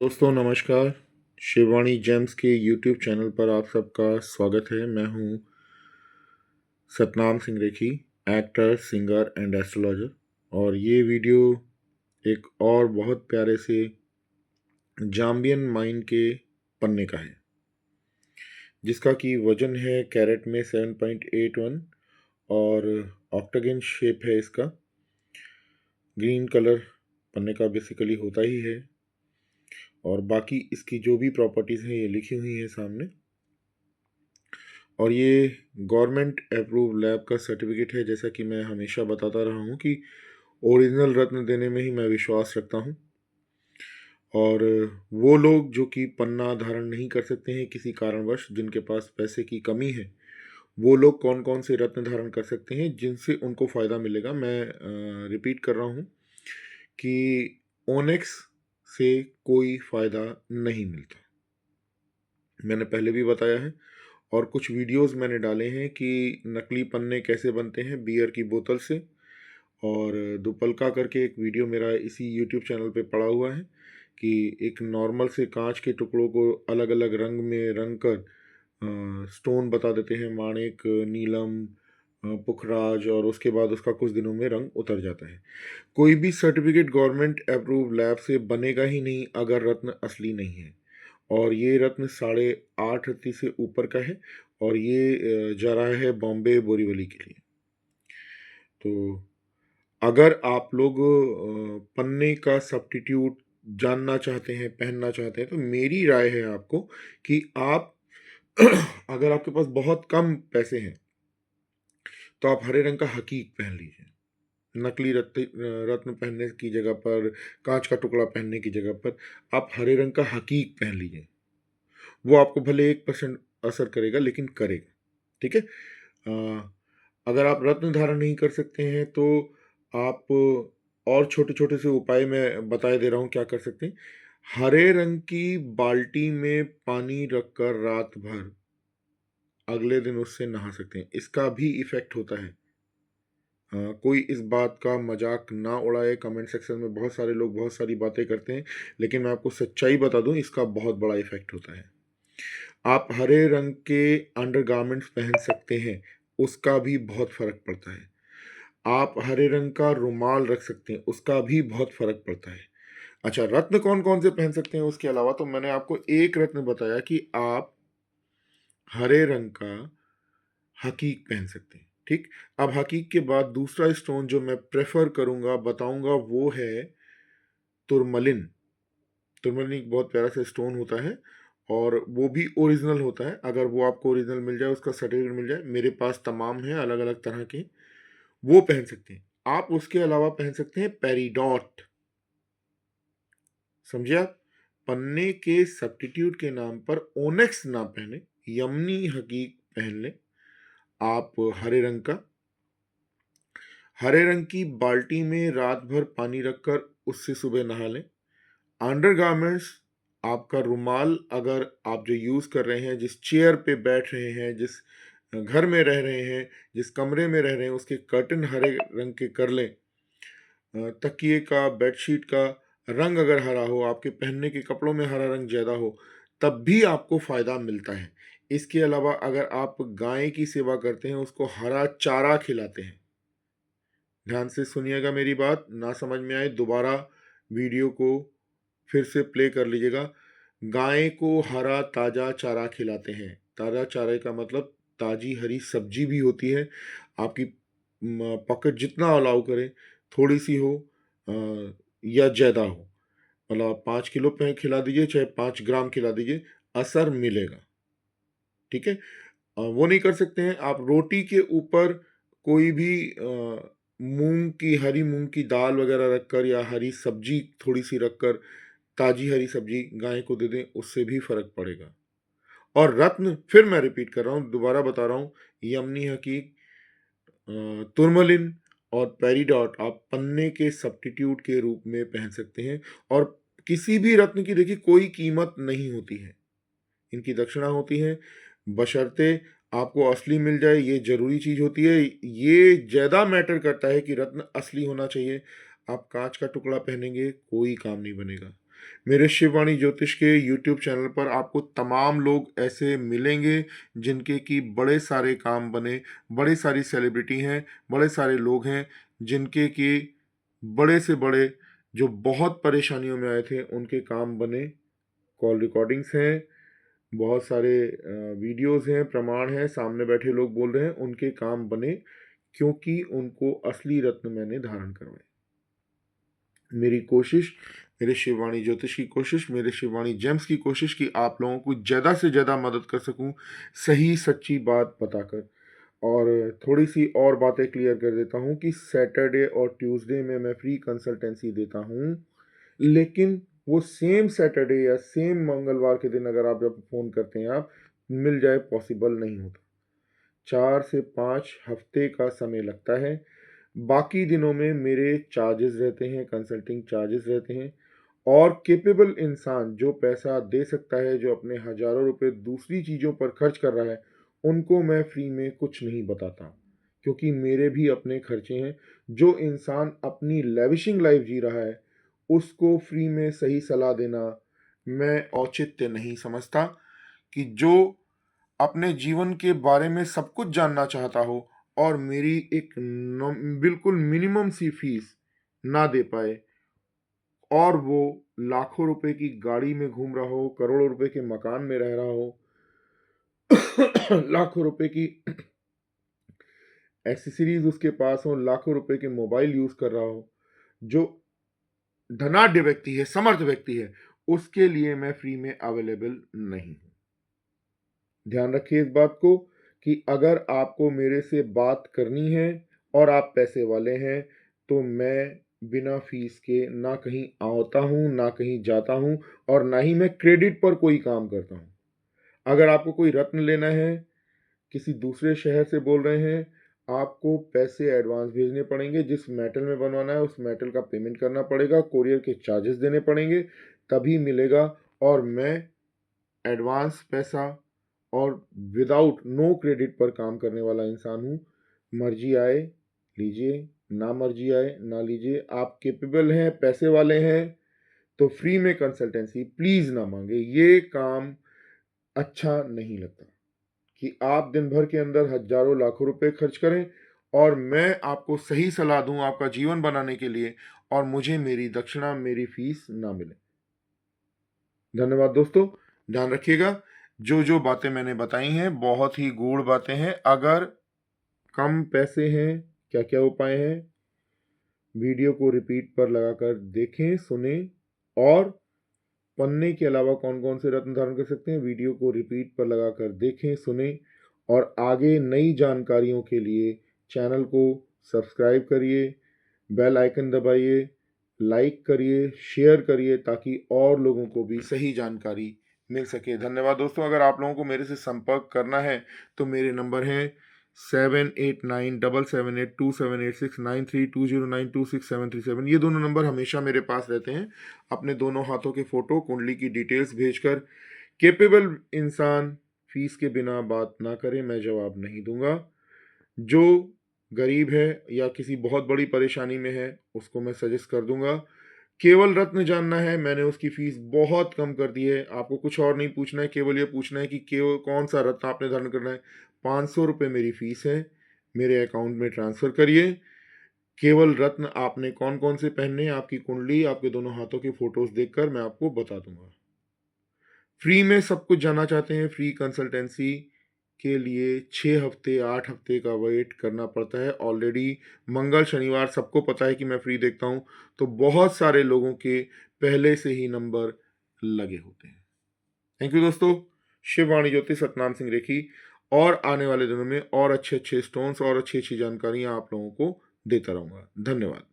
दोस्तों नमस्कार। शिववाणी जेम्स के यूट्यूब चैनल पर आप सबका स्वागत है। मैं हूं सतनाम सिंह रेखी, एक्टर, सिंगर एंड एस्ट्रोलॉजर। और ये वीडियो एक और बहुत प्यारे से जाम्बियन माइन के पन्ने का है, जिसका कि वजन है कैरेट में 7.81 और ऑक्टागन शेप है इसका। ग्रीन कलर पन्ने का बेसिकली होता ही है और बाकी इसकी जो भी प्रॉपर्टीज़ हैं ये लिखी हुई हैं सामने। और ये गवर्नमेंट अप्रूव लैब का सर्टिफिकेट है। जैसा कि मैं हमेशा बताता रहा हूँ कि ओरिजिनल रत्न देने में ही मैं विश्वास रखता हूँ। और वो लोग जो कि पन्ना धारण नहीं कर सकते हैं किसी कारणवश, जिनके पास पैसे की कमी है, वो लोग कौन कौन से रत्न धारण कर सकते हैं जिनसे उनको फ़ायदा मिलेगा। मैं रिपीट कर रहा हूँ कि ओनेक्स से कोई फ़ायदा नहीं मिलता। मैंने पहले भी बताया है और कुछ वीडियोस मैंने डाले हैं कि नकली पन्ने कैसे बनते हैं बियर की बोतल से। और दुपलका करके एक वीडियो मेरा इसी यूट्यूब चैनल पे पड़ा हुआ है कि एक नॉर्मल से कांच के टुकड़ों को अलग अलग रंग में रंग कर स्टोन बता देते हैं, माणिक, नीलम, पुखराज, और उसके बाद उसका कुछ दिनों में रंग उतर जाता है। कोई भी सर्टिफिकेट गवर्नमेंट अप्रूव लैब से बनेगा ही नहीं अगर रत्न असली नहीं है। और ये रत्न 8.5 रत्ती से ऊपर का है और ये जा रहा है बॉम्बे बोरीवली के लिए। तो अगर आप लोग पन्ने का सब्स्टिट्यूट जानना चाहते हैं, पहनना चाहते हैं, तो मेरी राय है आपको कि आप अगर आपके पास बहुत कम पैसे हैं तो आप हरे रंग का हकीक पहन लीजिए। नकली रत्न पहनने की जगह पर, कांच का टुकड़ा पहनने की जगह पर आप हरे रंग का हकीक पहन लीजिए। वो आपको भले 1% असर करेगा लेकिन करेगा। ठीक है। अगर आप रत्न धारण नहीं कर सकते हैं तो आप और छोटे छोटे से उपाय मैं बताए दे रहा हूँ क्या कर सकते हैं। हरे रंग की बाल्टी में पानी रखकर रात भर अगले दिन उससे नहा सकते हैं। इसका भी इफेक्ट होता है। कोई इस बात का मजाक ना उड़ाए। कमेंट सेक्शन में बहुत सारे लोग बहुत सारी बातें करते हैं, लेकिन मैं आपको सच्चाई बता दूं, इसका बहुत बड़ा इफेक्ट होता है। आप हरे रंग के अंडरगारमेंट्स पहन सकते हैं, उसका भी बहुत फर्क पड़ता है। आप हरे रंग का रुमाल रख सकते हैं, उसका भी बहुत फर्क पड़ता है। अच्छा, रत्न कौन कौन से पहन सकते हैं उसके अलावा, तो मैंने आपको एक रत्न बताया कि आप हरे रंग का हकीक पहन सकते हैं। ठीक। अब हकीक के बाद दूसरा स्टोन जो मैं प्रेफर करूंगा, बताऊंगा, वो है तुरमलिन। तुरमलिन एक बहुत प्यारा सा स्टोन होता है और वो भी ओरिजिनल होता है। अगर वो आपको ओरिजिनल मिल जाए, उसका सर्टिफिकेट मिल जाए, मेरे पास तमाम है अलग अलग तरह के, वो पहन सकते हैं आप। उसके अलावा पहन सकते हैं पेरीडॉट। समझे आप? पन्ने के सब्स्टिट्यूट के नाम पर ओनेक्स ना पहने, यमनी हकीक पहन लें आप। हरे रंग की बाल्टी में रात भर पानी रखकर उससे सुबह नहा लें। अंडरगारमेंट्स, आपका रुमाल, अगर आप जो यूज़ कर रहे हैं, जिस चेयर पे बैठ रहे हैं, जिस घर में रह रहे हैं, जिस कमरे में रह रहे हैं, उसके कर्टन हरे रंग के कर लें। तकिए का, बेडशीट का रंग अगर हरा हो, आपके पहनने के कपड़ों में हरा रंग ज़्यादा हो, तब भी आपको फ़ायदा मिलता है। इसके अलावा अगर आप गाय की सेवा करते हैं, उसको हरा चारा खिलाते हैं, ध्यान से सुनिएगा मेरी बात, ना समझ में आए दोबारा वीडियो को फिर से प्ले कर लीजिएगा। गाय को हरा ताज़ा चारा खिलाते हैं। ताज़ा चारे का मतलब ताज़ी हरी सब्जी भी होती है। आपकी पॉकेट जितना अलाउ करे, थोड़ी सी हो या ज़्यादा हो, मतलब आप 5 किलो पे खिला दीजिए, चाहे 5 ग्राम खिला दीजिए, असर मिलेगा। ठीक है। वो नहीं कर सकते हैं आप रोटी के ऊपर कोई भी मूंग की, हरी मूंग की दाल वगैरह रखकर या हरी सब्जी थोड़ी सी रखकर, ताजी हरी सब्जी गाय को दे दें, उससे भी फर्क पड़ेगा। और रत्न फिर मैं रिपीट कर रहा हूँ, दोबारा बता रहा हूँ, यमनी हकीक, तुर्मलिन और पेरीडॉट आप पन्ने के सब्स्टिट्यूट के रूप में पहन सकते हैं। और किसी भी रत्न की देखिए कोई कीमत नहीं होती है, इनकी दक्षिणा होती है, बशर्ते आपको असली मिल जाए, ये जरूरी चीज होती है। ये ज्यादा मैटर करता है कि रत्न असली होना चाहिए। आप कांच का टुकड़ा पहनेंगे, कोई काम नहीं बनेगा। मेरे शिववाणी ज्योतिष के यूट्यूब चैनल पर आपको तमाम लोग ऐसे मिलेंगे जिनके कि बड़े सारे काम बने, बड़ी सारी सेलिब्रिटी हैं, बड़े सारे लोग हैं जिनके कि बड़े से बड़े जो बहुत परेशानियों में आए थे उनके काम बने। कॉल रिकॉर्डिंग्स हैं, बहुत सारे वीडियोज़ हैं, प्रमाण हैं, सामने बैठे लोग बोल रहे हैं उनके काम बने क्योंकि उनको असली रत्न मैंने धारण करवाए। मेरी कोशिश, मेरे शिववाणी ज्योतिष की कोशिश, मेरे शिववाणी जेम्स की कोशिश कि आप लोगों को ज़्यादा से ज़्यादा मदद कर सकूं सही सच्ची बात बताकर। और थोड़ी सी और बातें क्लियर कर देता हूं कि सैटरडे और ट्यूसडे में मैं फ्री कंसल्टेंसी देता हूं, लेकिन वो सेम सैटरडे या सेम मंगलवार के दिन अगर आप जब फ़ोन करते हैं आप मिल जाए पॉसिबल नहीं होता। 4 से 5 हफ्ते का समय लगता है। बाकी दिनों में मेरे चार्जेस रहते हैं, कंसल्टिंग चार्जेस रहते हैं। और कैपेबल इंसान जो पैसा दे सकता है, जो अपने हज़ारों रुपए दूसरी चीज़ों पर खर्च कर रहा है, उनको मैं फ्री में कुछ नहीं बताता, क्योंकि मेरे भी अपने खर्चे हैं। जो इंसान अपनी लेविशिंग लाइफ जी रहा है, उसको फ्री में सही सलाह देना मैं औचित्य नहीं समझता। कि जो अपने जीवन के बारे में सब कुछ जानना चाहता हो और मेरी एक बिल्कुल मिनिमम सी फीस ना दे पाए, और वो लाखों रुपए की गाड़ी में घूम रहा हो, करोड़ों रुपए के मकान में रह रहा हो, लाखों रुपए की एक्सेसरीज उसके पास हो, लाखों रुपए के मोबाइल यूज कर रहा हो, जो धनाढ्य व्यक्ति है, समर्थ व्यक्ति है, उसके लिए मैं फ्री में अवेलेबल नहीं हूं। ध्यान रखिए इस बात को कि अगर आपको मेरे से बात करनी है और आप पैसे वाले हैं, तो मैं बिना फीस के ना कहीं आता हूँ, ना कहीं जाता हूँ, और ना ही मैं क्रेडिट पर कोई काम करता हूँ। अगर आपको कोई रत्न लेना है, किसी दूसरे शहर से बोल रहे हैं, आपको पैसे एडवांस भेजने पड़ेंगे, जिस मेटल में बनवाना है उस मेटल का पेमेंट करना पड़ेगा, कोरियर के चार्जेस देने पड़ेंगे, तभी मिलेगा। और मैं एडवांस पैसा और विदाउट नो क्रेडिट पर काम करने वाला इंसान हूँ। मर्जी आए लीजिए, ना मर्जी आए ना लीजिए। आप कैपेबल हैं, पैसे वाले हैं, तो फ्री में कंसल्टेंसी प्लीज़ ना मांगे। ये काम अच्छा नहीं लगता कि आप दिन भर के अंदर हजारों लाखों रुपए खर्च करें और मैं आपको सही सलाह दूं आपका जीवन बनाने के लिए, और मुझे मेरी दक्षिणा, मेरी फीस ना मिले। धन्यवाद दोस्तों, ध्यान रखिएगा। जो जो बातें मैंने बताई हैं बहुत ही गूढ़ बातें हैं। अगर कम पैसे हैं, क्या क्या उपाय हैं, वीडियो को रिपीट पर लगाकर देखें, सुने। और पन्ने के अलावा कौन कौन से रत्न धारण कर सकते हैं, वीडियो को रिपीट पर लगाकर देखें, सुने। और आगे नई जानकारियों के लिए चैनल को सब्सक्राइब करिए, बेल आइकन दबाइए, लाइक करिए, शेयर करिए, ताकि और लोगों को भी सही जानकारी मिल सके। धन्यवाद दोस्तों। अगर आप लोगों को मेरे से संपर्क करना है तो मेरे नंबर हैं 78977782786932092673 ये दोनों नंबर हमेशा मेरे पास रहते हैं। अपने दोनों हाथों के फोटो, कुंडली की डिटेल्स भेजकर कैपेबल इंसान फीस के बिना बात ना करे, मैं जवाब नहीं दूंगा। जो गरीब है या किसी बहुत बड़ी परेशानी में है उसको मैं सजेस्ट कर दूंगा। केवल रत्न जानना है, मैंने उसकी फीस बहुत कम कर दी है। आपको कुछ और नहीं पूछना है, केवल ये पूछना है कि केवल कौन सा रत्न आपने धारण करना है। 500 रुपये मेरी फीस है, मेरे अकाउंट में ट्रांसफ़र करिए। केवल रत्न आपने कौन कौन से पहनने हैं, आपकी कुंडली, आपके दोनों हाथों के फोटोज देखकर मैं आपको बता दूंगा। फ्री में सब कुछ जानना चाहते हैं, फ्री कंसल्टेंसी के लिए 6 हफ्ते 8 हफ्ते का वेट करना पड़ता है। ऑलरेडी मंगल शनिवार सबको पता है कि मैं फ्री देखता हूँ, तो बहुत सारे लोगों के पहले से ही नंबर लगे होते हैं। थैंक यू दोस्तों। शिववाणी ज्योति सतनाम सिंह रेखी। और आने वाले दिनों में और अच्छे अच्छे स्टोन्स और अच्छी अच्छी जानकारियाँ आप लोगों को देता रहूँगा। धन्यवाद।